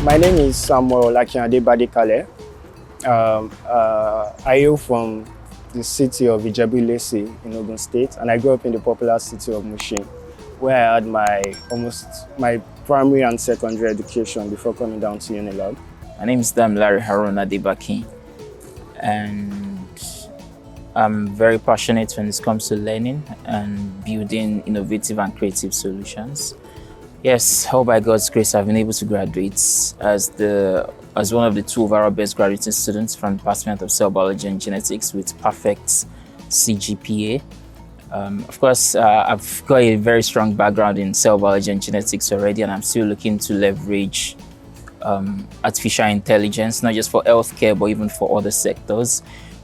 My name is Samuel Badekale. I hail from the city of Ijebu-Ilese in Ogun State, and I grew up in the popular city of Mushin, where I had my primary and secondary education before coming down to UNILAG. My name is Haroun Adebakin, and I'm very passionate when it comes to learning and building innovative and creative solutions. Yes, all by God's grace, I've been able to graduate as one of the 2 overall best graduating students from the Department of Cell Biology and Genetics with perfect CGPA. Of course, I've got a very strong background in cell biology and genetics already, and I'm still looking to leverage artificial intelligence, not just for healthcare, but even for other sectors.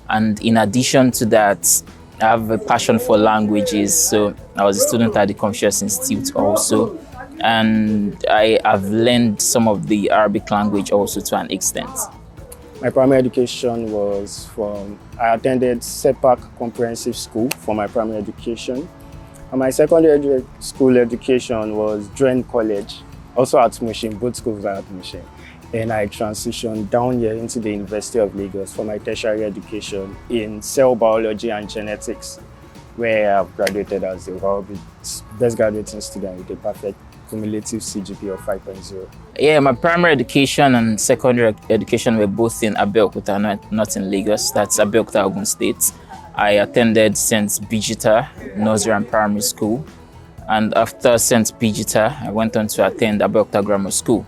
And in addition to that, I have a passion for languages. So I was a student at the Convocation Institute also. And I have learned some of the Arabic language also to an extent. My primary education was I attended SEPAC Comprehensive School for my primary education. And my secondary school education was Dren College, also at Mushin, both schools are at Mushin. Then I transitioned down here into the University of Lagos for my tertiary education in cell biology and genetics, where I've graduated as the best graduating student with a perfect cumulative CGPA of 5.0. Yeah, my primary education and secondary education were both in Abeokuta, not in Lagos. That's Abeokuta, Ogun State. I attended St. Bijita Nursery and Primary School. And after St. Bijita, I went on to attend Abeokuta Grammar School.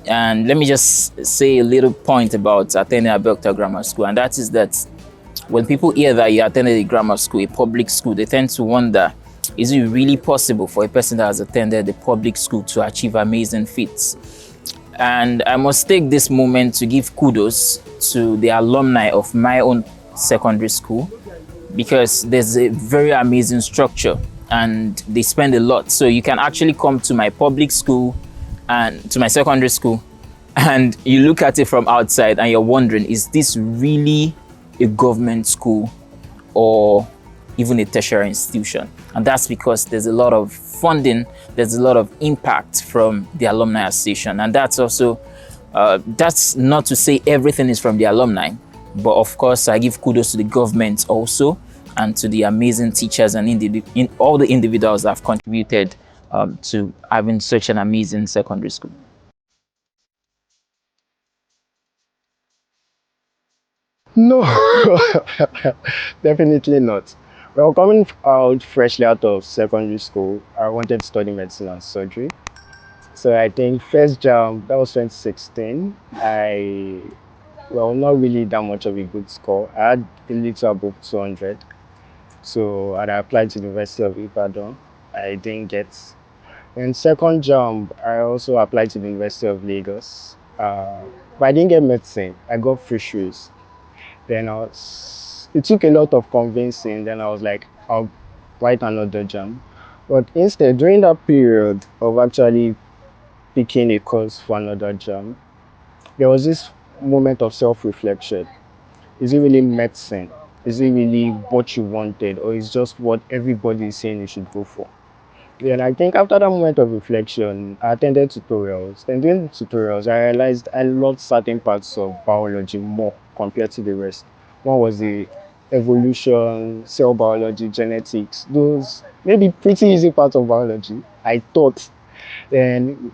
And let me just say a little point about attending Abeokuta Grammar School, and that is that when people hear that you attended a grammar school, a public school, they tend to wonder, is it really possible for a person that has attended a public school to achieve amazing feats? And I must take this moment to give kudos to the alumni of my own secondary school, because there's a very amazing structure and they spend a lot. So you can actually come to my public school and to my secondary school, and you look at it from outside and you're wondering, is this really a government school or even a tertiary institution? And that's because there's a lot of funding, there's a lot of impact from the alumni association. And that's also, that's not to say everything is from the alumni, but of course I give kudos to the government also, and to the amazing teachers and all the individuals that have contributed to having such an amazing secondary school. No, definitely not. Well, coming out freshly out of secondary school, I wanted to study medicine and surgery. So I think first JAMB, that was 2016. Not really that much of a good score. I had a little above 200. So I applied to the University of Ibadan. I didn't get. In second JAMB, I also applied to the University of Lagos. But I didn't get medicine. I got fisheries. Then it took a lot of convincing. Then I was like, I'll write another JAMB. But instead, during that period of actually picking a course for another JAMB, there was this moment of self-reflection. Is it really medicine? Is it really what you wanted? Or is just what everybody is saying you should go for? Then I think after that moment of reflection, I attended tutorials. Then during tutorials, I realized I loved certain parts of biology more compared to the rest. One was the evolution, cell biology, genetics, those maybe pretty easy parts of biology, I thought. Then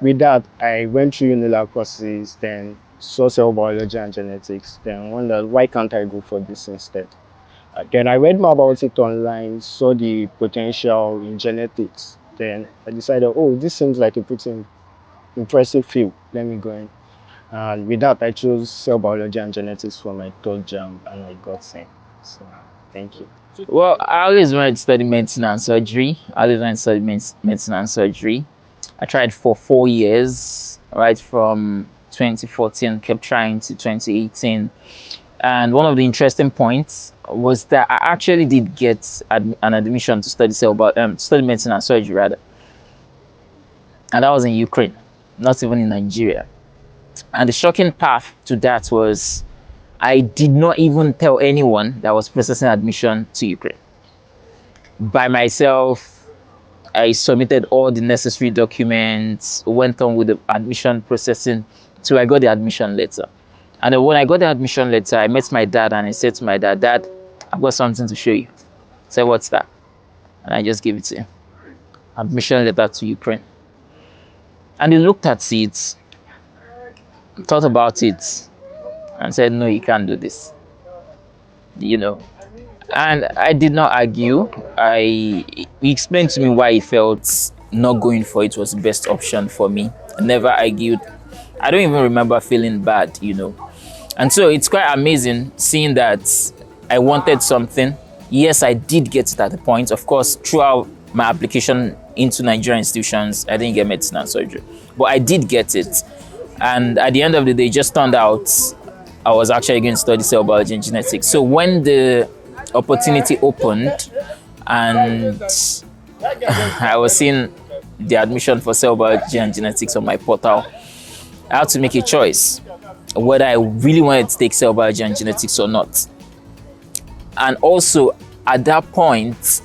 with that, I went through UNILAG courses, then saw cell biology and genetics, then wondered, why can't I go for this instead? Then I read more about it online, saw the potential in genetics. Then I decided, oh, this seems like a pretty impressive field. Let me go in. And with that, I chose cell biology and genetics for my third JAMB, and I got in. So, thank you. Well, I always wanted to study medicine and surgery. I tried for 4 years, right from 2014, kept trying to 2018. And one of the interesting points was that I actually did get an admission to study study medicine and surgery rather. And that was in Ukraine, not even in Nigeria. And the shocking path to that was I did not even tell anyone that I was processing admission to Ukraine. By myself, I submitted all the necessary documents, went on with the admission processing till I got the admission letter. And then when I got the admission letter, I met my dad and I said to my dad, Dad, I've got something to show you. I said, what's that? And I just gave it to him. Admission letter to Ukraine. And he looked at it, thought about it, and said, no, you can't do this. You know. And I did not argue. He explained to me why he felt not going for it was the best option for me. I never argued. I don't even remember feeling bad, you know. And so it's quite amazing seeing that I wanted something. Yes, I did get it at the point. Of course, throughout my application into Nigerian institutions, I didn't get medicine and surgery. But I did get it. And at the end of the day, it just turned out I was actually going to study cell biology and genetics. So when the opportunity opened and I was seeing the admission for cell biology and genetics on my portal, I had to make a choice whether I really wanted to take cell biology and genetics or not. And also at that point,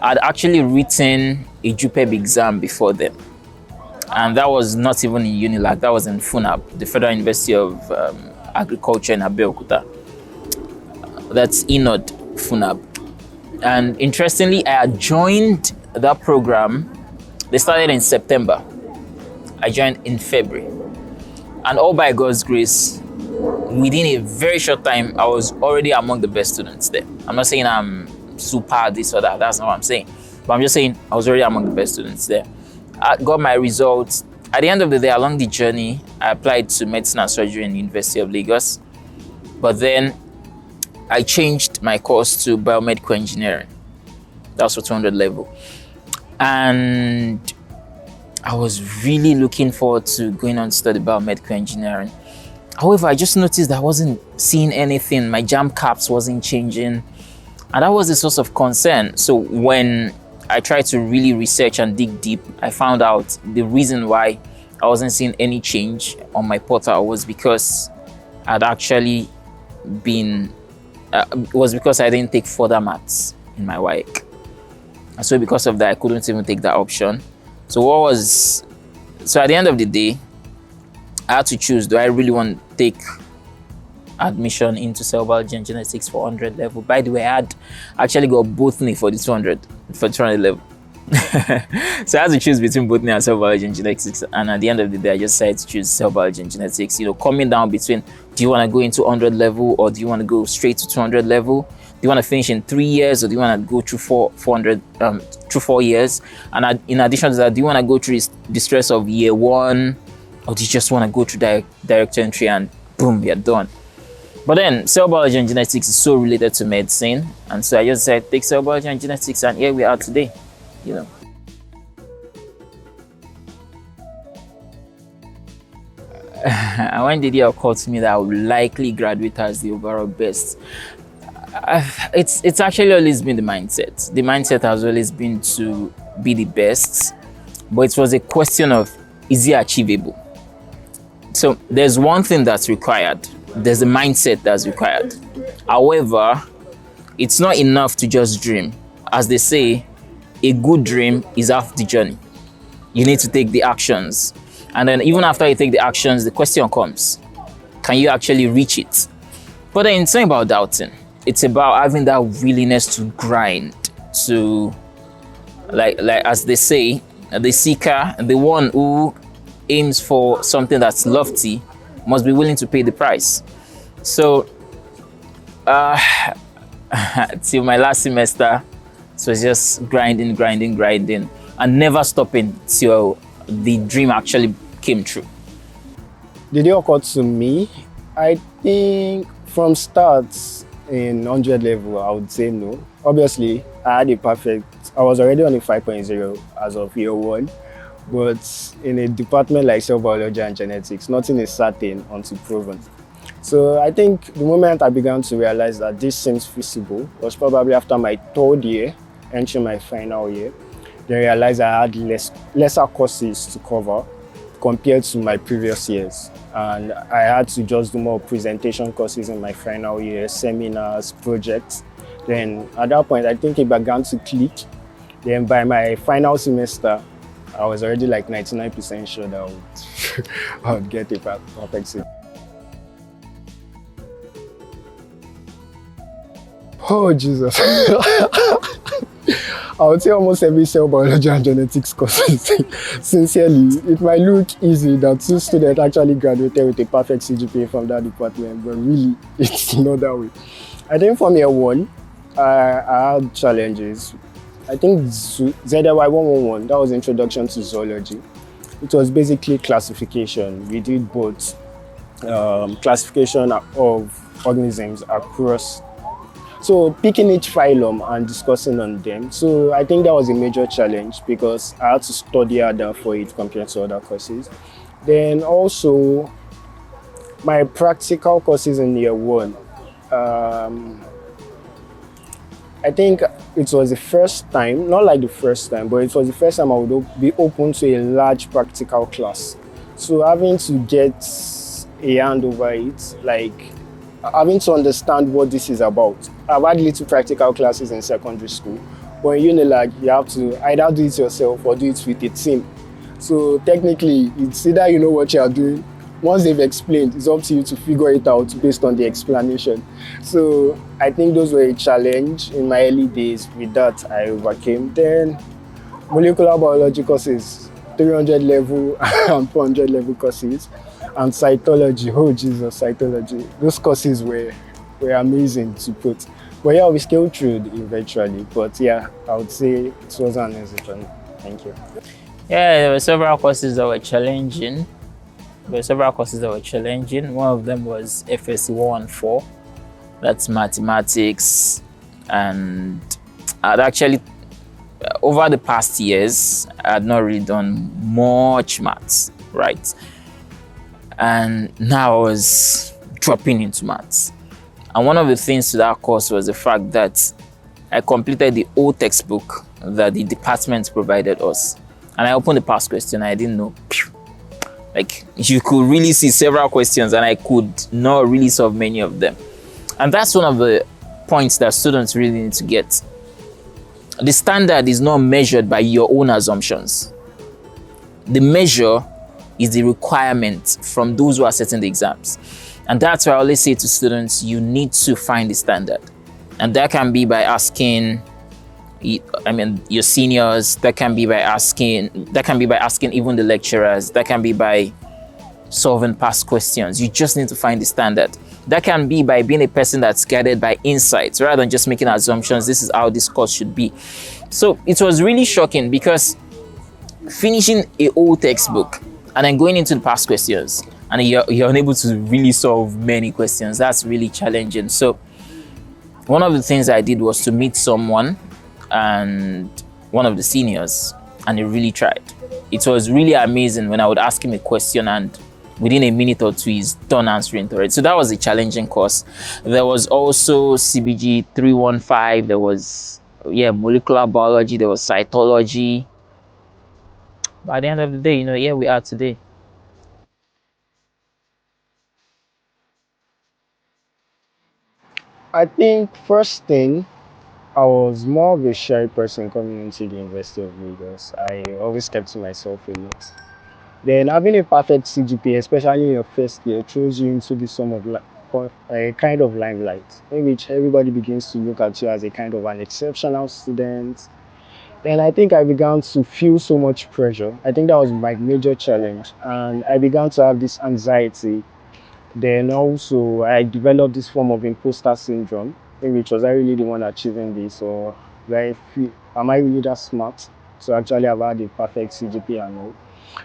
I'd actually written a JUPEB exam before then. And that was not even in UNILAG, that was in FUNAB, the Federal University of Agriculture in Abeokuta. That's INOD FUNAB. And interestingly, I had joined that program. They started in September. I joined in February. And all by God's grace, within a very short time, I was already among the best students there. I'm not saying I'm super this or that, that's not what I'm saying. But I'm just saying I was already among the best students there. I got my results. At the end of the day, along the journey, I applied to medicine and surgery in the University of Lagos. But then I changed my course to biomedical engineering. That was for 200 level. And I was really looking forward to going on to study biomedical engineering. However, I just noticed that I wasn't seeing anything. My JAMB caps wasn't changing. And that was a source of concern. So when I tried to really research and dig deep, I found out the reason why I wasn't seeing any change on my portal was because I'd actually been, was because I didn't take further maths in my WAEC. And so because of that, I couldn't even take that option. So at the end of the day, I had to choose, do I really want to take admission into cell biology and genetics for 100 level? By the way, I had actually got botany for the 200 level. So I had to choose between botany and cell biology and genetics. And at the end of the day, I just decided to choose cell biology and genetics. You know, coming down between, do you want to go into 100 level or do you want to go straight to 200 level? Do you want to finish in 3 years or do you want to go through 4 years? And in addition to that, do you want to go through the stress of year one, or do you just want to go through direct entry and boom, you're done? But then cell biology and genetics is so related to medicine, and so I just said take cell biology and genetics, and here we are today, you know. And when did it occur to me that I would likely graduate as the overall best? It's actually always been the mindset. The mindset has always been to be the best, but it was a question of, is it achievable? So there's one thing that's required. There's a mindset that's required. However, it's not enough to just dream. As they say, a good dream is half the journey. You need to take the actions. And then even after you take the actions, the question comes, can you actually reach it? But then it's not about doubting. It's about having that willingness to grind, to, like as they say, the seeker, the one who aims for something that's lofty, must be willing to pay the price. So, till my last semester, it was just grinding, and never stopping till the dream actually came true. Did it occur to me? I think from start in 100 level, I would say no. Obviously, I was already on a 5.0 as of year one. But in a department like cell biology and genetics, nothing is certain until proven. So I think the moment I began to realize that this seems feasible was probably after my third year, entering my final year. Then I realized I had lesser courses to cover compared to my previous years. And I had to just do more presentation courses in my final year, seminars, projects. Then at that point, I think it began to click. Then by my final semester, I was already like 99% sure that I would get a perfect CGPA. Oh Jesus. I would say almost every cell biology and genetics courses. Sincerely, it might look easy that two students actually graduated with a perfect CGPA from that department, but really, it's not that way. I think from year one, I had challenges. I think ZY 111, that was introduction to zoology. It was basically classification. We did both classification of organisms across, so picking each phylum and discussing on them. So I think that was a major challenge because I had to study harder for it compared to other courses. Then also my practical courses in year one. I think it was the first time, not like the first time, but it was the first time I would be open to a large practical class. So having to get a hand over it, like having to understand what this is about. I've had little practical classes in secondary school, but in UNILAG, you have to either do it yourself or do it with a team. So technically, it's either you know what you are doing. Once they've explained, it's up to you to figure it out based on the explanation. So I think those were a challenge in my early days. With that, I overcame. Then molecular biology courses, 300 level and 400 level courses, and cytology. Oh Jesus, cytology. Those courses were amazing to put. But yeah, we scaled through eventually. But yeah, I would say it was an easy journey. Thank you. Yeah, there were several courses that were challenging. One of them was FSC 114. That's mathematics. And I'd actually, over the past years, I had not really done much maths, right? And now I was dropping into maths. And one of the things to that course was the fact that I completed the old textbook that the department provided us. And I opened the past question, I didn't know. Like, you could really see several questions and I could not really solve many of them. And that's one of the points that students really need to get. The standard is not measured by your own assumptions. The measure is the requirement from those who are setting the exams. And that's why I always say to students, you need to find the standard. And that can be by asking your seniors, that can be by asking even the lecturers, that can be by solving past questions. You just need to find the standard. That can be by being a person that's guided by insights rather than just making assumptions, this is how this course should be. So it was really shocking because finishing a old textbook and then going into the past questions and you're unable to really solve many questions, that's really challenging. So one of the things I did was to meet someone and one of the seniors, and he really tried. It was really amazing when I would ask him a question and within a minute or two he's done answering to it. So that was a challenging course. There was also CBG 315, there was molecular biology, there was cytology. By the end of the day, here we are today. I think first thing, I was more of a shy person coming into the University of Lagos. I always kept to myself a lot. Then having a perfect CGPA, especially in your first year, throws you into the sum of a kind of limelight, in which everybody begins to look at you as a kind of an exceptional student. Then I think I began to feel so much pressure. I think that was my major challenge, and I began to have this anxiety. Then also I developed this form of imposter syndrome, in which was I really the one achieving this, or am I really that smart to actually have had a perfect CGPA and all?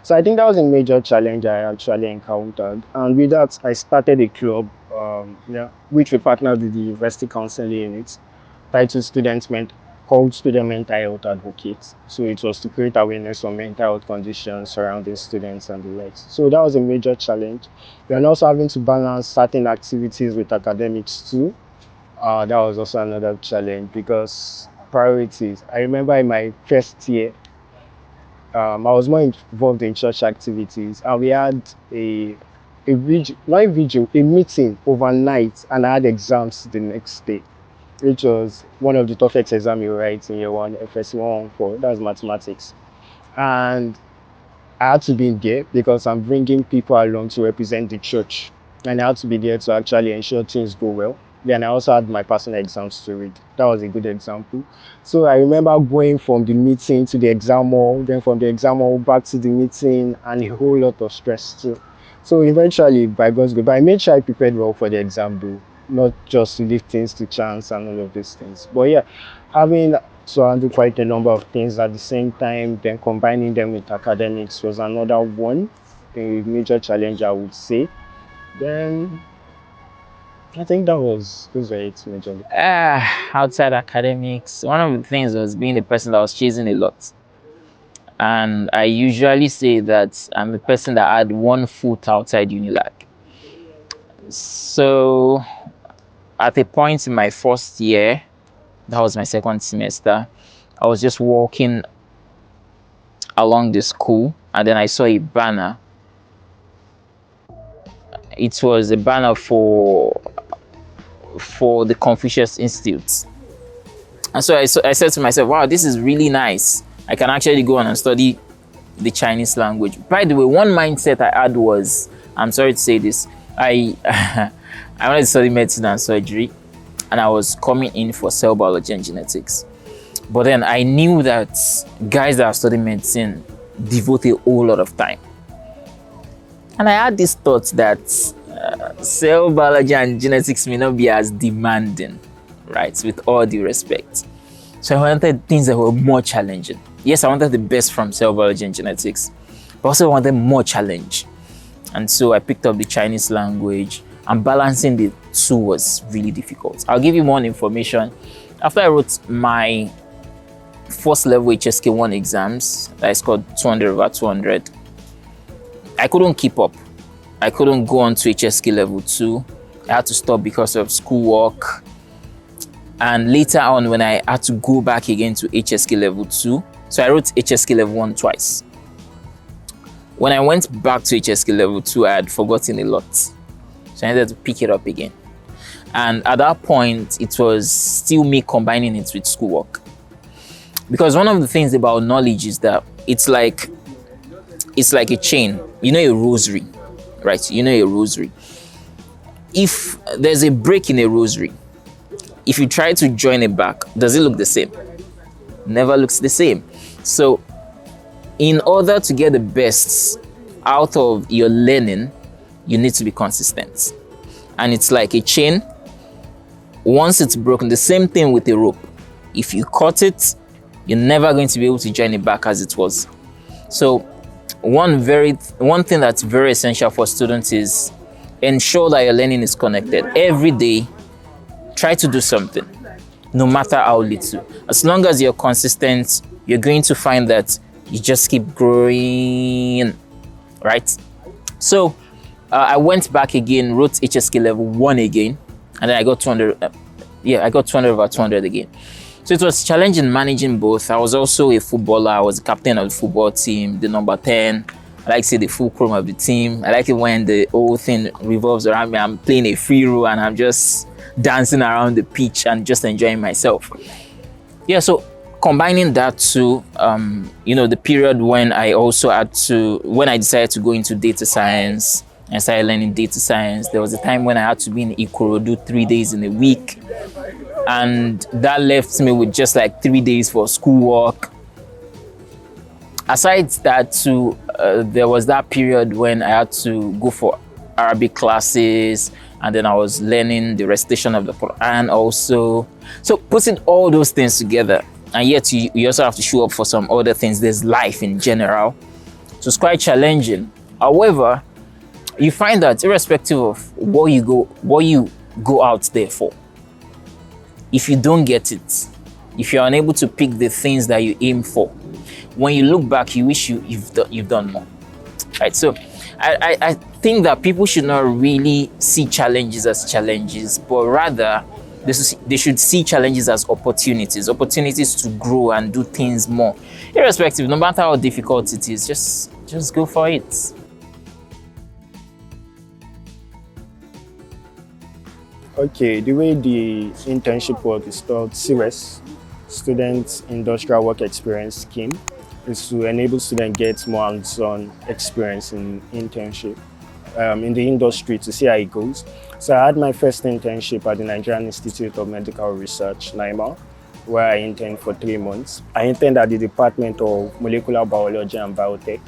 So I think that was a major challenge I actually encountered. And with that, I started a club, which we partnered with the University Counseling Unit, titled called Student Mental Health Advocates. So it was to create awareness on mental health conditions surrounding students and the likes. So that was a major challenge. Then also having to balance certain activities with academics too. That was also another challenge because priorities. I remember in my first year, I was more involved in church activities, and we had a meeting overnight, and I had exams the next day. which was one of the toughest exams you write in year one, FS 114. That's mathematics. And I had to be there because I'm bringing people along to represent the church. And I had to be there to actually ensure things go well. Then I also had my personal exams to read. That was a good example. So I remember going from the meeting to the exam hall, then from the exam hall back to the meeting, and a whole lot of stress too. So eventually, by God's grace, but I made sure I prepared well for the exam though, not just to leave things to chance and all of these things. But yeah, having to handle quite a number of things at the same time, then combining them with academics was another one, a major challenge I would say. Then I think those were it majorly. Outside academics, one of the things was being the person that was chasing a lot. And I usually say that I'm the person that had one foot outside UNILAG. So at a point in my first year, that was my second semester, I was just walking along the school and then I saw a banner. It was a banner for the Confucius Institute. And so I said to myself, wow, this is really nice. I can actually go on and study the Chinese language. By the way, one mindset I had was, I'm sorry to say this, I wanted to study medicine and surgery, and I was coming in for cell biology and genetics. But then I knew that guys that are studying medicine devote a whole lot of time. And I had this thought that cell biology and genetics may not be as demanding, right? With all due respect. So I wanted things that were more challenging. Yes, I wanted the best from cell biology and genetics, but also I wanted more challenge. And so I picked up the Chinese language, and balancing the two was really difficult. I'll give you more information. After I wrote my first level HSK1 exams, that is called 200 over 200, I couldn't keep up. I couldn't go on to HSK level 2. I had to stop because of schoolwork. And later on, when I had to go back again to HSK level 2, so I wrote HSK level 1 twice. When I went back to HSK level 2, I had forgotten a lot. So I needed to pick it up again. And at that point, it was still me combining it with schoolwork. Because one of the things about knowledge is that it's like a chain. You know a rosary, right? You know a rosary. If there's a break in a rosary, if you try to join it back, does it look the same? Never looks the same. So in order to get the best out of your learning, you need to be consistent. And it's like a chain. Once it's broken, the same thing with a rope. If you cut it, you're never going to be able to join it back as it was. So one thing that's very essential for students is ensure that your learning is connected. Every day, try to do something, no matter how little. As long as you're consistent, you're going to find that you just keep growing, right? So I went back again, wrote HSK level 1 again, and then I got 200. I got 200 over 200 again. So it was challenging managing both. I was also a footballer. I was the captain of the football team, the number 10. I like to say the fulcrum of the team. I like it when the whole thing revolves around me. I'm playing a free role and I'm just dancing around the pitch and just enjoying myself. Yeah, so combining that to, the period when I decided to go into data science and started learning data science, there was a time when I had to be in Ikorodu 3 days in a week. And that left me with just like 3 days for schoolwork. Aside that too, there was that period when I had to go for Arabic classes, and then I was learning the recitation of the Quran also. So putting all those things together, and yet you also have to show up for some other things. There's life in general. So it's quite challenging. However, you find that irrespective of what you go out there for, if you don't get it, if you're unable to pick the things that you aim for, when you look back, you wish you've done more. Right? So I think that people should not really see challenges as challenges, but rather they should see challenges as opportunities to grow and do things more. Irrespective, no matter how difficult it is, just go for it. Okay, the way the internship work is called CIRES, Student Industrial Work Experience Scheme, is to enable students get more hands-on experience in internship, in the industry to see how it goes. So I had my first internship at the Nigerian Institute of Medical Research, NIMA, where I interned for 3 months. I interned at the Department of Molecular Biology and Biotech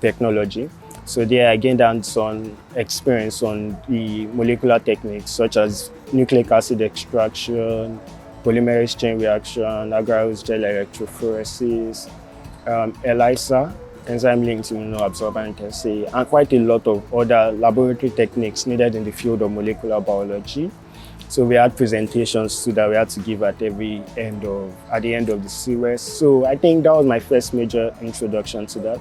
Technology. So there I gained hands-on experience on the molecular techniques such as nucleic acid extraction, polymerase chain reaction, agarose gel electrophoresis, ELISA, enzyme-linked immunoabsorbent assay, and quite a lot of other laboratory techniques needed in the field of molecular biology. So we had presentations too that we had to give at the end of the series. So I think that was my first major introduction to that,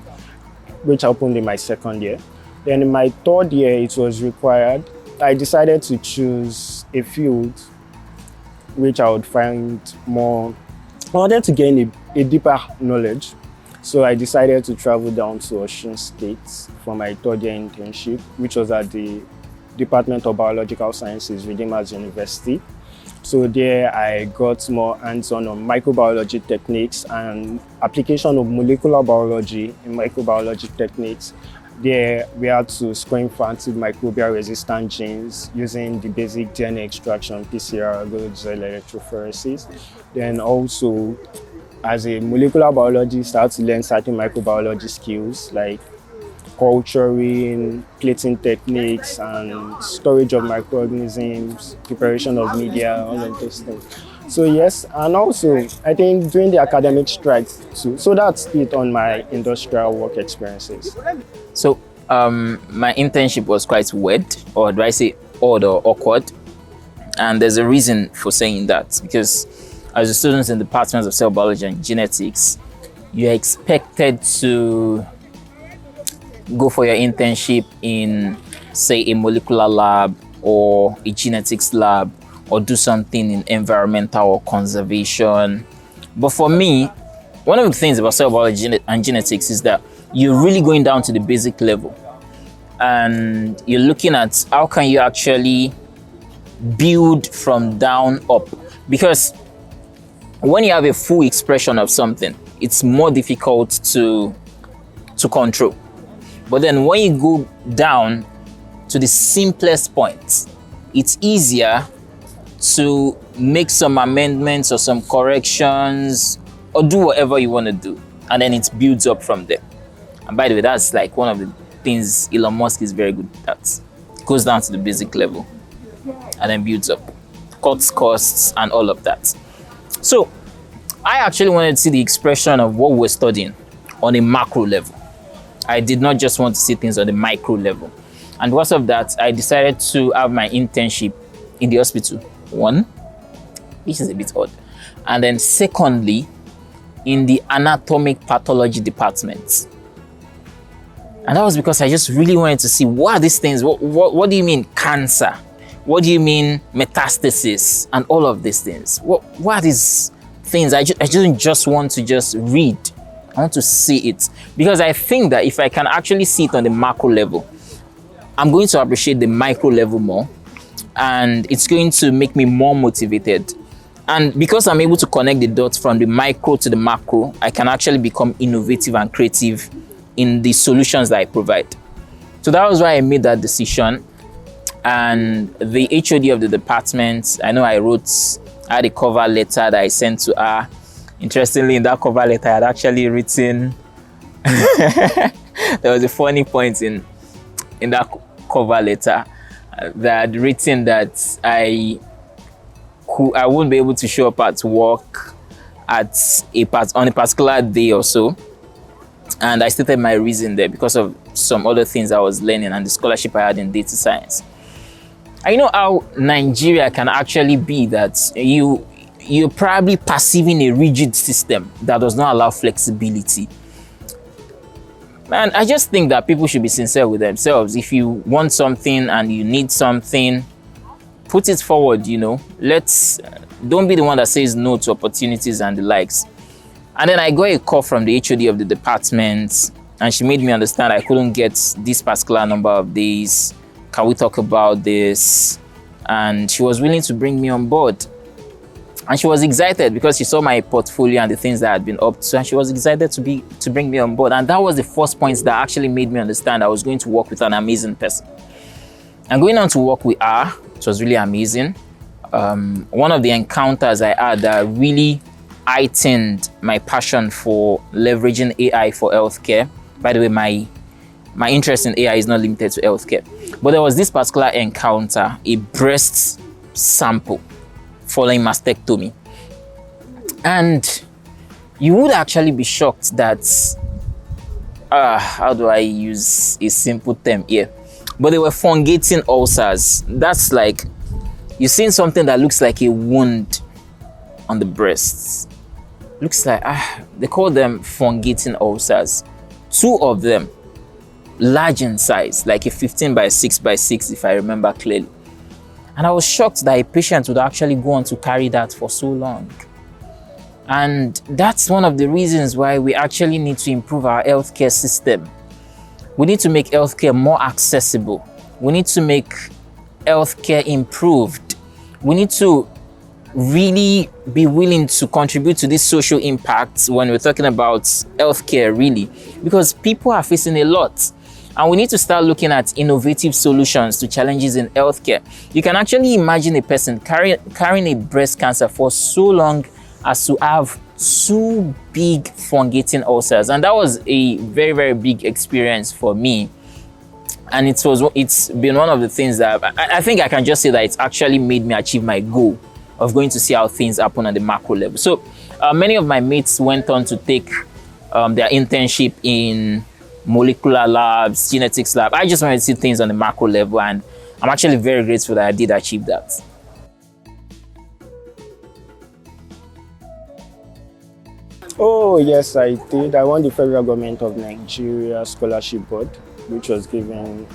which happened in my second year. Then in my third year, it was required. I decided to choose a field which I would find more, I wanted to gain a deeper knowledge. So I decided to travel down to Osun State for my third year internship, which was at the Department of Biological Sciences, Redeemers University. So there I got more hands-on on microbiology techniques and application of molecular biology in microbiology techniques. There we had to screen for antimicrobial resistant genes using the basic DNA extraction, PCR, gel electrophoresis. Then also, as a molecular biologist, I had to learn certain microbiology skills like culturing, plating techniques, and storage of microorganisms, preparation of media, all of those things. So yes, and also I think during the academic strike too. So that's it on my industrial work experiences. So my internship was quite weird, or do I say odd or awkward? And there's a reason for saying that, because as a student in the departments of cell biology and genetics, you're expected to go for your internship in, say, a molecular lab or a genetics lab, or do something in environmental or conservation. But for me, one of the things about cell biology and genetics is that you're really going down to the basic level, and you're looking at how can you actually build from down up. Because when you have a full expression of something, it's more difficult to control. But then when you go down to the simplest point, it's easier to make some amendments or some corrections or do whatever you want to do. And then it builds up from there. And by the way, that's like one of the things Elon Musk is very good at. It goes down to the basic level and then builds up, cuts costs and all of that. So I actually wanted to see the expression of what we're studying on a macro level. I did not just want to see things on the micro level. And because of that, I decided to have my internship in the hospital. One, which is a bit odd. And then secondly, in the anatomic pathology department. And that was because I just really wanted to see what are these things? What do you mean cancer? What do you mean metastasis? And all of these things. What are these things? I didn't just want to just read. I want to see it, because I think that if I can actually see it on the macro level, I'm going to appreciate the micro level more, and it's going to make me more motivated. And because I'm able to connect the dots from the micro to the macro, I can actually become innovative and creative in the solutions that I provide. So that was why I made that decision. And the HOD of the department, I know I had a cover letter that I sent to her. Interestingly, in that cover letter, I had actually written, there was a funny point in that cover letter that I had written that I wouldn't be able to show up at work on a particular day or so. And I stated my reason there because of some other things I was learning and the scholarship I had in data science. I know how Nigeria can actually be that you're probably perceiving a rigid system that does not allow flexibility. And I just think that people should be sincere with themselves. If you want something and you need something, put it forward, don't be the one that says no to opportunities and the likes. And then I got a call from the HOD of the department, and she made me understand I couldn't get this particular number of days. Can we talk about this? and she was willing to bring me on board. And she was excited because she saw my portfolio and the things that I had been up to, and she was excited to bring me on board. And that was the first point that actually made me understand I was going to work with an amazing person. And going on to work with her, it was really amazing. One of the encounters I had that really heightened my passion for leveraging AI for healthcare. By the way, my interest in AI is not limited to healthcare. But there was this particular encounter, a breast sample following mastectomy. And you would actually be shocked that, how do I use a simple term here? But they were fungating ulcers. That's like, you've seen something that looks like a wound on the breasts. Looks like, they call them fungating ulcers. 2 of them, large in size, like a 15 by 6 by 6, if I remember clearly. And I was shocked that a patient would actually go on to carry that for so long. And that's one of the reasons why we actually need to improve our healthcare system. We need to make healthcare more accessible. We need to make healthcare improved. We need to really be willing to contribute to this social impact when we're talking about healthcare, really, because people are facing a lot. And we need to start looking at innovative solutions to challenges in healthcare. You can actually imagine a person carrying a breast cancer for so long as to have 2 big fungating ulcers. And that was a very, very big experience for me. And it's been one of the things that I think I can just say that it's actually made me achieve my goal of going to see how things happen at the macro level. So many of my mates went on to take their internship in molecular labs, genetics lab. I just wanted to see things on the macro level, and I'm actually very grateful that I did achieve that. Oh, yes, I did. I won the Federal Government of Nigeria Scholarship Board, which was given,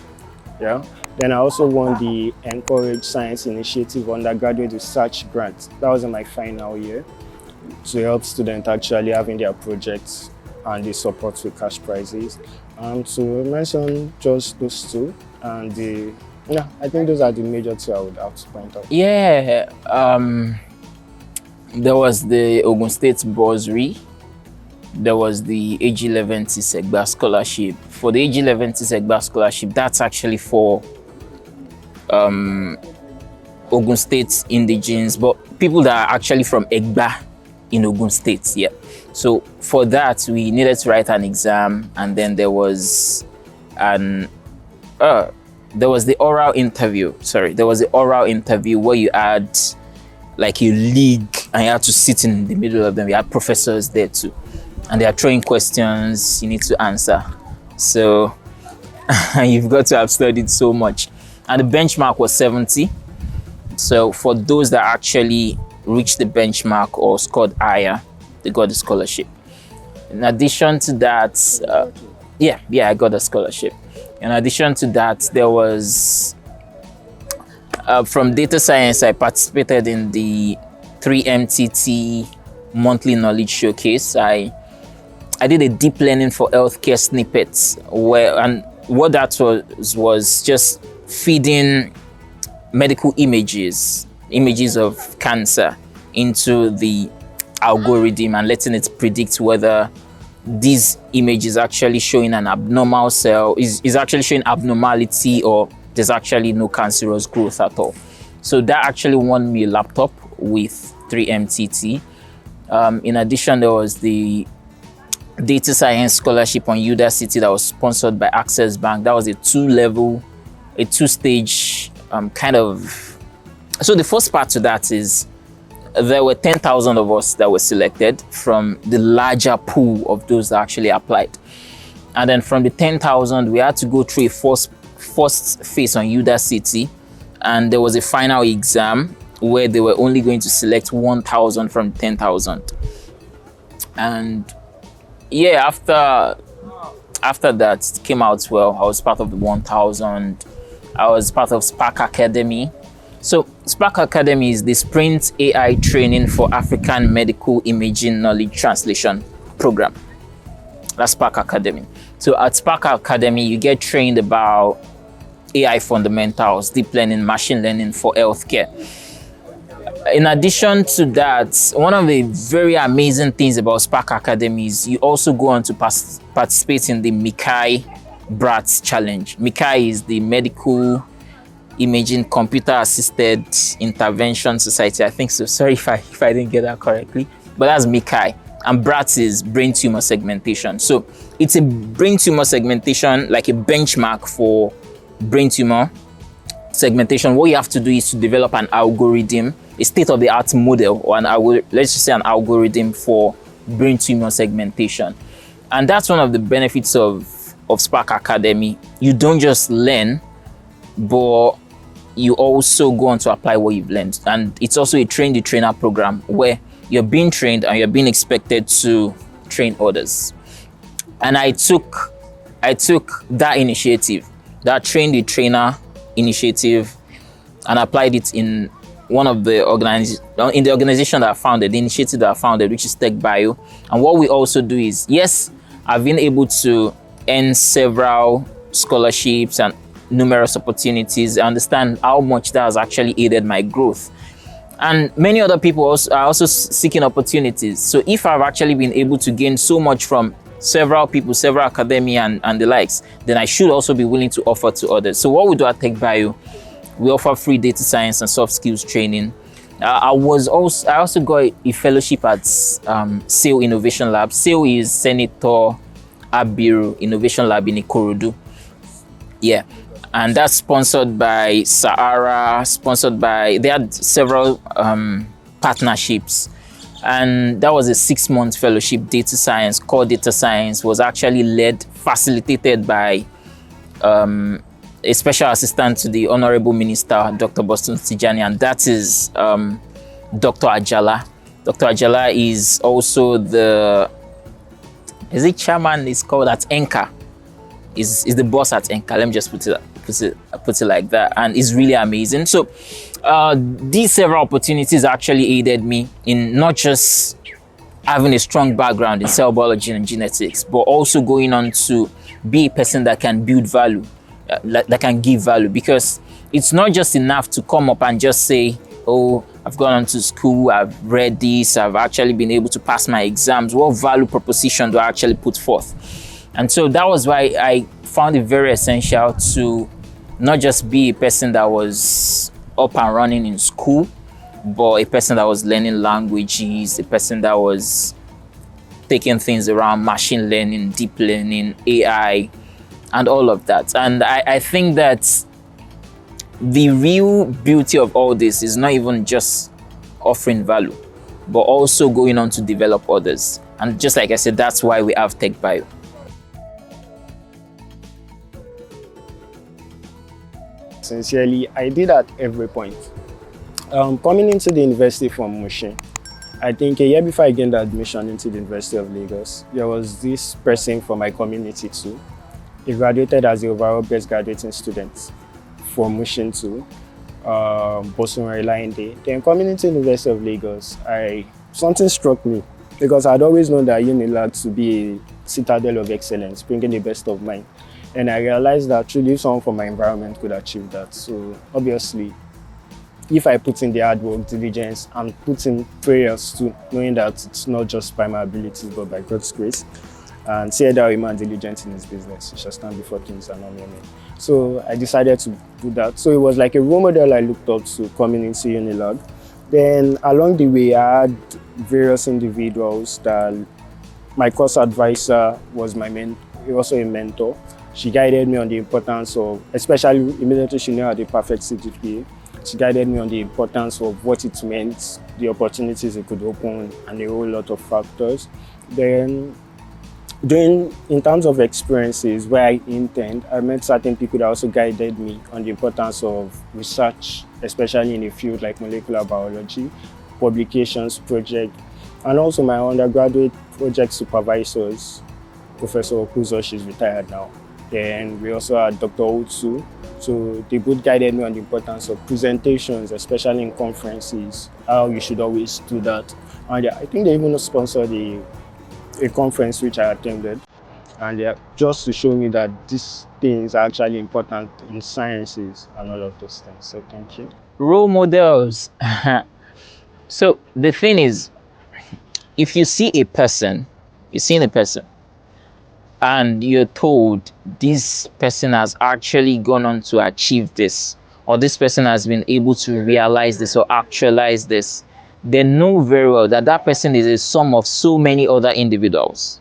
yeah. Then I also won the Encourage Science Initiative Undergraduate Research Grant. That was in my final year, to help students actually having their projects and the support with cash prizes. To mention just those 2, and I think those are the major 2 I would have to point out. Yeah, there was the Ogun State bursary. There was the Age 11 Segba scholarship. For the Age 11 Segba scholarship, that's actually for Ogun State indigenes, but people that are actually from Egba in Ogun State, yeah. So for that, we needed to write an exam, and then there was the oral interview. There was the oral interview where you had like a league, and you had to sit in the middle of them. You had professors there too, and they are throwing questions you need to answer. So you've got to have studied so much. And the benchmark was 70. So for those that actually reached the benchmark or scored higher, they got the scholarship. In addition to that, I got a scholarship. In addition to that, there was, from data science, I participated in the 3MTT monthly knowledge showcase. I did a deep learning for healthcare snippets, and what that was just feeding medical images of cancer into the algorithm and letting it predict whether these images actually showing an abnormal cell is actually showing abnormality, or there's actually no cancerous growth at all. So that actually won me a laptop with 3MTT. In addition, there was the data science scholarship on Udacity that was sponsored by Access Bank. That was a 2-stage kind of. So the first part to that is there were 10,000 of us that were selected from the larger pool of those that actually applied. And then from the 10,000, we had to go through a first phase on Udacity, and there was a final exam where they were only going to select 1,000 from 10,000. And yeah, after that, it came out well. I was part of the 1,000. I was part of Spark Academy. So Spark Academy is the Sprint AI training for African medical imaging knowledge translation program. That's Spark Academy. So at Spark Academy, you get trained about AI fundamentals, deep learning, machine learning for healthcare. In addition to that, one of the very amazing things about Spark Academy is you also go on to participate in the Mikai BRATS Challenge. Mikai is the Medical Imaging Computer Assisted Intervention Society. I think so. Sorry if I didn't get that correctly, but that's Mikai. And BRATS is brain tumor segmentation. So it's a brain tumor segmentation, like a benchmark for brain tumor segmentation. What you have to do is to develop an algorithm, a state-of-the-art model, or let's just say an algorithm for brain tumor segmentation. And that's one of the benefits of Spark Academy. You don't just learn, but you also go on to apply what you've learned. And it's also a train-the-trainer program where you're being trained and you're being expected to train others. And I took that initiative, that train-the-trainer initiative, and applied it in one of the organization that I founded, the initiative that I founded, which is Tech Bio. And what we also do is, yes, I've been able to earn several scholarships and numerous opportunities. I understand how much that has actually aided my growth. And many other people are also seeking opportunities. So if I've actually been able to gain so much from several people, several academia and the likes, then I should also be willing to offer to others. So what we do at Tech Bio, we offer free data science and soft skills training. I also got a fellowship at SAIL Innovation Lab. SAIL is Senator Abiru Innovation Lab in Ikorodu. Yeah. And that's sponsored by Sahara, they had several partnerships. And that was a 6-month fellowship. Data science, core data science was actually facilitated by a special assistant to the Honorable Minister, Dr. Boston Tijani, and that is Dr. Ajala. Dr. Ajala is also chairman, is called at ENCA, is the boss at ENCA. Let me just put it like that, and it's really amazing. So these several opportunities actually aided me in not just having a strong background in cell biology and genetics, but also going on to be a person that can build value, that can give value. Because it's not just enough to come up and just say, oh, I've gone on to school, I've read this, I've actually been able to pass my exams. What value proposition do I actually put forth? And so that was why I found it very essential to not just be a person that was up and running in school, but a person that was learning languages, a person that was taking things around machine learning, deep learning, AI, and all of that. And I think that the real beauty of all this is not even just offering value, but also going on to develop others. And just like I said, that's why we have Tech Bio. Sincerely, I did at every point. Coming into the university from Mushin, I think a year before I gained admission into the University of Lagos, there was this person from my community too. He graduated as the overall best graduating student from Mushin too, Bosun Day. Then coming into the University of Lagos, something struck me because I'd always known that UNILAG to be a citadel of excellence, bringing the best of mind. And I realized that truly someone from my environment could achieve that. So obviously, if I put in the hard work, diligence, and put in prayers too, knowing that it's not just by my abilities, but by God's grace, and say that a man diligent in his business, he shall stand before kings and not mere men. So I decided to do that. So it was like a role model I looked up to coming into UNILAG. Then along the way, I had various individuals that my course advisor was also a mentor. She guided me on the importance of, especially immediately she knew I had the perfect CGPA. She guided me on the importance of what it meant, the opportunities it could open, and a whole lot of factors. Then, in terms of experiences where I intend, I met certain people that also guided me on the importance of research, especially in a field like molecular biology, publications, projects, and also my undergraduate project supervisors, Professor Okuzo, she's retired now. Then we also had Dr. Otsu. So they both guided me on the importance of presentations, especially in conferences, how you should always do that. And I think they even sponsored a conference which I attended. and yeah, just to show me that this thing is actually important in sciences and all of those things. So thank you. Role models. So the thing is, if you see a person, you're seeing a person, and you're told this person has actually gone on to achieve this, or this person has been able to realize this or actualize this, then know very well that that person is a sum of so many other individuals.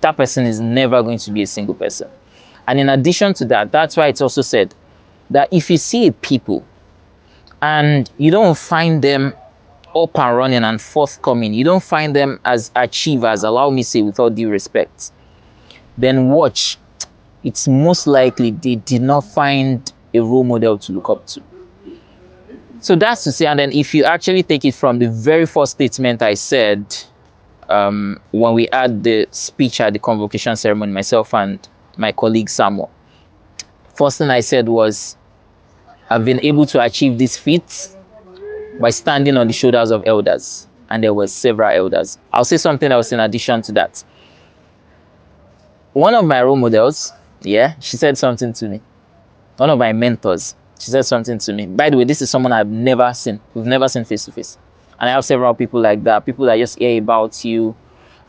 That person is never going to be a single person. And in addition to that, that's why it's also said that if you see a people and you don't find them up and running and forthcoming, you don't find them as achievers, allow me to say with all due respect, then watch, it's most likely they did not find a role model to look up to. So that's to say, and then if you actually take it from the very first statement I said, when we had the speech at the convocation ceremony, myself and my colleague Samuel, first thing I said was, I've been able to achieve this feat by standing on the shoulders of elders. And there were several elders. I'll say something else in addition to that. One of my role models, yeah, she said something to me. One of my mentors, she said something to me. By the way, this is someone I've never seen. We've never seen face to face. And I have several people like that, people that just hear about you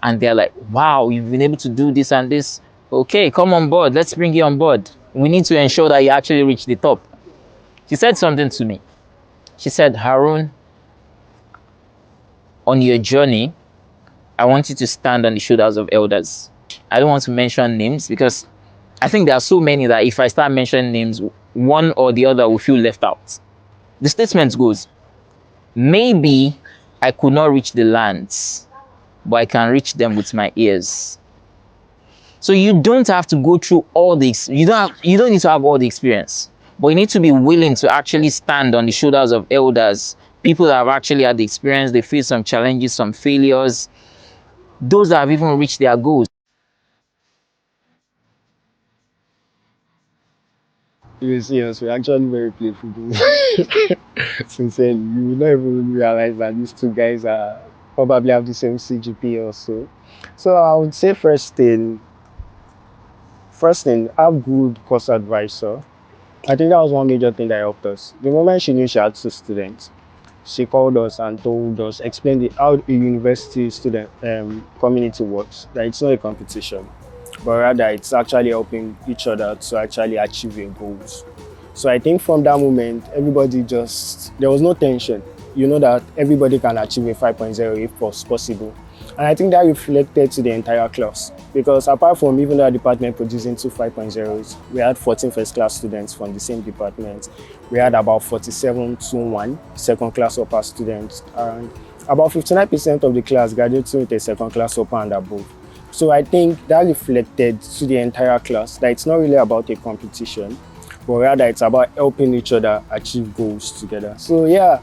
and they're like, wow, you've been able to do this and this. Okay, come on board. Let's bring you on board. We need to ensure that you actually reach the top. She said something to me. She said, Haroun, on your journey, I want you to stand on the shoulders of elders. I don't want to mention names because I think there are so many that if I start mentioning names, one or the other will feel left out. The statement goes, maybe I could not reach the lands, but I can reach them with my ears. So you don't have to go through all this. You don't need to have all the experience, but you need to be willing to actually stand on the shoulders of elders, people that have actually had the experience. They face some challenges, some failures, those that have even reached their goals. Yes, we're actually very playful. Sincerely, you will not even realize that these two guys are probably have the same CGPA also. So I would say first thing, have good course advisor. I think that was one major thing that helped us. The moment she knew she had two students, she called us and told us, explained how a university student community works. That it's not a competition, but rather it's actually helping each other to actually achieve your goals. So I think from that moment, there was no tension. You know that everybody can achieve a 5.0 if possible. And I think that reflected to the entire class because apart from even our department producing two 5.0s, we had 14 first class students from the same department. We had about 47 2-1 second class upper students, and about 59% of the class graduating with a second class upper and above. So I think that reflected to the entire class that it's not really about a competition, but rather it's about helping each other achieve goals together. So yeah,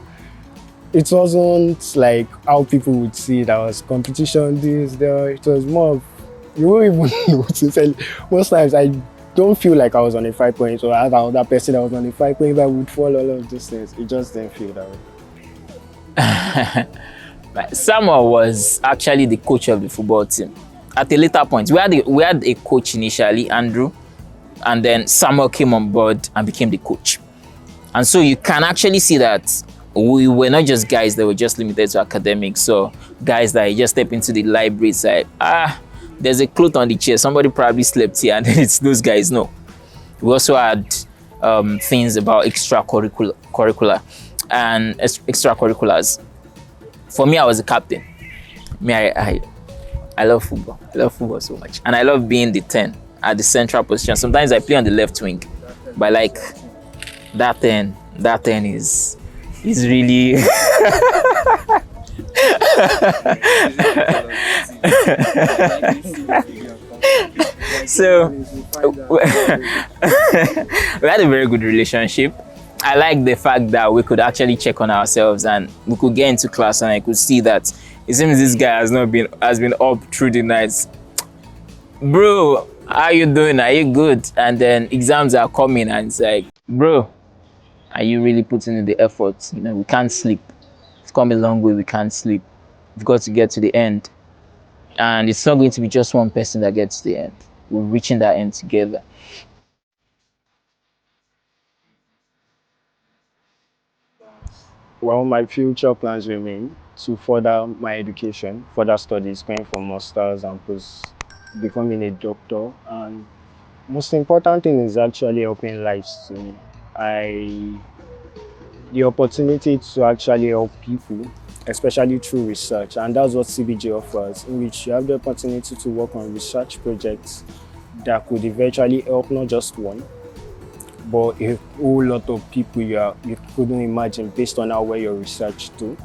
it wasn't like how people would see it. That was competition, this, there. It was more of, you won't even know to tell. Most times I don't feel like I was on a 5 point or I had another person that was on a 5 point, if I would fall all of these things. It just didn't feel that way. Samuel was actually the coach of the football team. At a later point, we had a coach initially, Andrew, and then Samuel came on board and became the coach. And so you can actually see that we were not just guys that were just limited to academics, so guys that just step into the library, it's like, there's a cloth on the chair, somebody probably slept here, and it's those guys. No. We also had things about extracurricular and extracurriculars. For me, I was the captain. I love football. I love football so much. And I love being the 10 at the central position. Sometimes I play on the left wing. But like that 10 is really so we had a very good relationship. I like the fact that we could actually check on ourselves and we could get into class and I could see that it seems this guy has been up through the nights. Bro, how you doing? Are you good? And then exams are coming and it's like, bro, are you really putting in the effort? You know, we can't sleep. It's come a long way, we can't sleep. We've got to get to the end. And it's not going to be just one person that gets the end. We're reaching that end together. Well, my future plans remain to further my education, further studies, going for masters and post, becoming a doctor. And most important thing is actually helping lives to me. I the opportunity to actually help people, especially through research, and that's what CBJ offers, in which you have the opportunity to work on research projects that could eventually help not just one, but a whole lot of people you couldn't imagine based on how well your research do.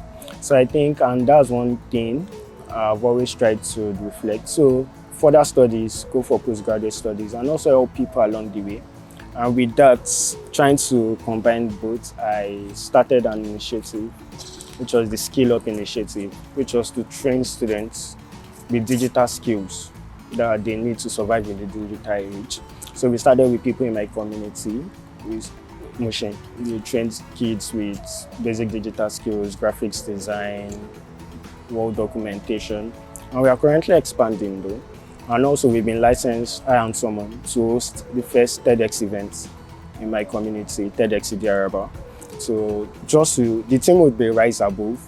So I think, and that's one thing I've always tried to reflect. So further studies, go for postgraduate studies, and also help people along the way. And with that, trying to combine both, I started an initiative, which was the Skill Up Initiative, which was to train students with digital skills that they need to survive in the digital age. So we started with people in my community with Motion. We trained kids with basic digital skills, graphics design, word documentation. And we are currently expanding though. And also we've been licensed, I and someone, to host the first TEDx event in my community, TEDx Idiaraba. So the team would be Rise Above.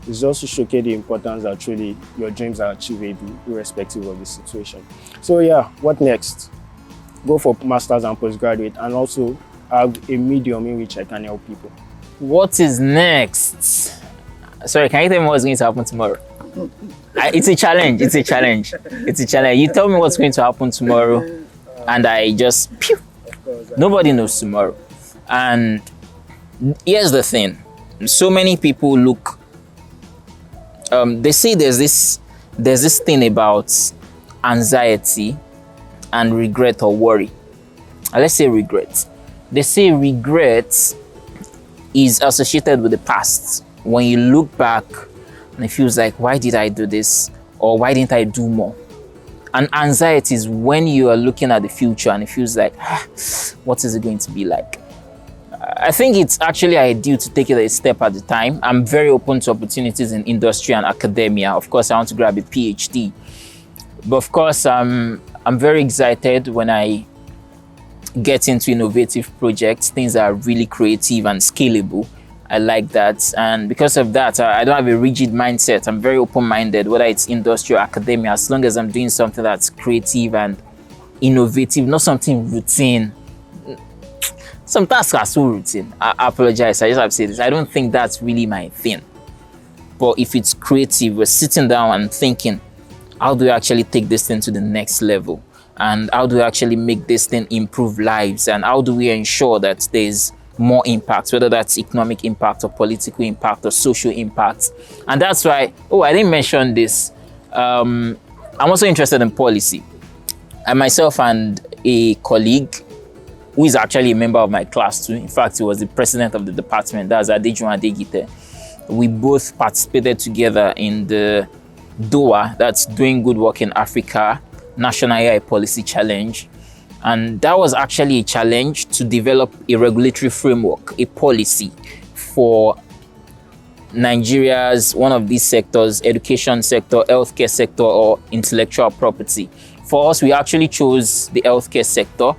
It's just to showcase the importance that truly your dreams are achievable irrespective of the situation. So yeah, what next? Go for masters and postgraduate, and also have a medium in which I can help people. What is next? Sorry, can you tell me what's going to happen tomorrow? It's a challenge. It's a challenge. It's a challenge. You tell me what's going to happen tomorrow, and I just pew. Nobody knows tomorrow. And here's the thing: so many people look. They say there's this thing about anxiety and regret or worry. Let's say regret. They say regret is associated with the past. When you look back and it feels like, why did I do this? Or why didn't I do more? And anxiety is when you are looking at the future and it feels like, what is it going to be like? I think it's actually ideal to take it a step at a time. I'm very open to opportunities in industry and academia. Of course, I want to grab a PhD. But of course, I'm very excited when I get into innovative projects, things that are really creative and scalable. I like that. And because of that, I don't have a rigid mindset. I'm very open-minded, whether it's industry or academia, as long as I'm doing something that's creative and innovative, not something routine. Some tasks are so routine. I apologize. I just have to say this. I don't think that's really my thing. But if it's creative, we're sitting down and thinking, how do we actually take this thing to the next level? And how do we actually make this thing improve lives? And how do we ensure that there's more impact, whether that's economic impact or political impact or social impact? And that's why, I didn't mention this. I'm also interested in policy. I myself and a colleague who is actually a member of my class too. In fact, he was the president of the department. That's Adegite. We both participated together in the DOA, that's Doing Good Work in Africa, National AI Policy Challenge. And that was actually a challenge to develop a regulatory framework, a policy for Nigeria's one of these sectors, education sector, healthcare sector, or intellectual property. For us, we actually chose the healthcare sector.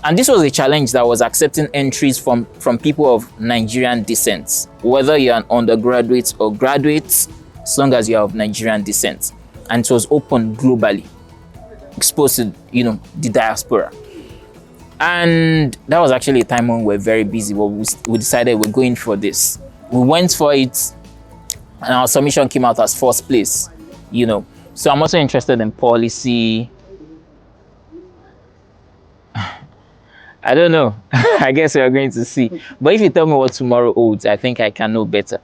And this was a challenge that was accepting entries from people of Nigerian descent, whether you're an undergraduate or graduate, as long as you're of Nigerian descent. And it was open globally, exposed to, the diaspora. And that was actually a time when we were very busy, but we decided we're going for this. We went for it, and our submission came out as first place, So I'm also interested in policy. I don't know. I guess we are going to see. But if you tell me what tomorrow holds, I think I can know better.